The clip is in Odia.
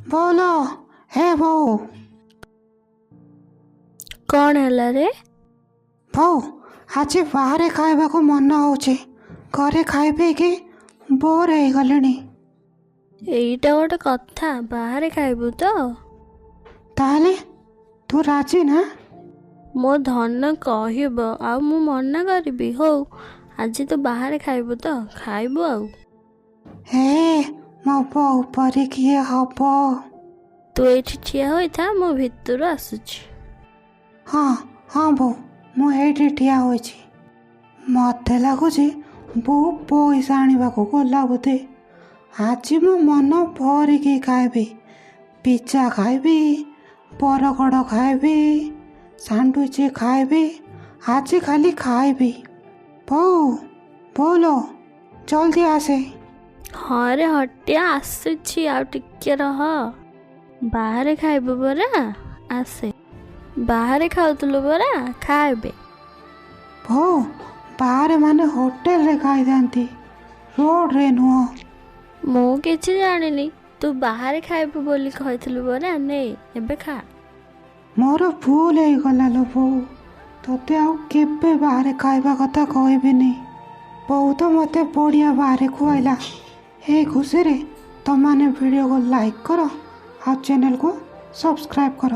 बोलो हे ବୋଉ। କ'ଣ ହେଲା ରେ? ବୋଉ ଆଜି ବାହାରେ ଖାଇବାକୁ ମନ ହେଉଛି। ଘରେ ଖାଇ ପିଇକି ବୋର୍ ହେଇଗଲିଣି। ଏଇଟା ଗୋଟେ କଥା, ବାହାରେ ଖାଇବୁ ତ? ତାହେଲେ ତୁ ରାଜି ନା? ମୋ ଧନ କହିବ ଆଉ ମୁଁ ମନା କରିବି? ହଉ, ଆଜି ତୁ ବାହାରେ ଖାଇବୁ ତ? ଖାଇବୁ ଆଉ। ହେ ମୋ ବୋଉ ପରି କିଏ ହବ? ତୁ ଏଇଠି ଠିଆ ହୋଇଥା, ମୁଁ ଭିତରୁ ଆସୁଛି। ହଁ ହଁ ବୋଉ, ମୁଁ ଏଇଠି ଠିଆ ହୋଇଛି। ମତେ ଲାଗୁଛି ବୋଉ ପଇସା ଆଣିବାକୁ ଗଲା ବୋଧେ। ଆଜି ମୁଁ ମନ ଭରିକି ଖାଇବି। ପିଜା ଖାଇବି, ବରଗଡ଼ ଖାଇବି, ସାଣ୍ଡୱିଚ ଖାଇବି। ଆଜି ଖାଲି ଖାଇବି। ବୋଉ ବୋଉଲୋ, ଜଲ୍ଦି ଆସେ। ହଁ ରେ ହଟିଆ, ଆସୁଛି, ଆଉ ଟିକେ ରହ। ବାହାରେ ଖାଇବୁ ପରା? ଆସେ। ବାହାରେ ଖାଉଥିଲୁ ପରା, ଖା ଏବେ। ବୋଉ ବାହାରେ ମାନେ ହୋଟେଲରେ ଖାଇଥାନ୍ତି, ରୋଡ଼ରେ ନୁହଁ। ମୁଁ କିଛି ଜାଣିନି, ତୁ ବାହାରେ ଖାଇବୁ ବୋଲି କହିଥିଲୁ ପରା, ନେ ଏବେ ଖା। ମୋର ଭୁଲ ହେଇଗଲା ଲୋ ବୋଉ। ତୋତେ ଆଉ କେବେ ବାହାରେ ଖାଇବା କଥା କହିବିନି। ବୋଉ ତ ମୋତେ ବଢ଼ିଆ ବାହାରେ ଖୁଆଇଲା। ଏଇ ଖୁସିରେ ତମାନେ ଭିଡ଼ିଓକୁ ଲାଇକ୍ କର ଆଉ ଚ୍ୟାନେଲକୁ ସବସ୍କ୍ରାଇବ୍ କର।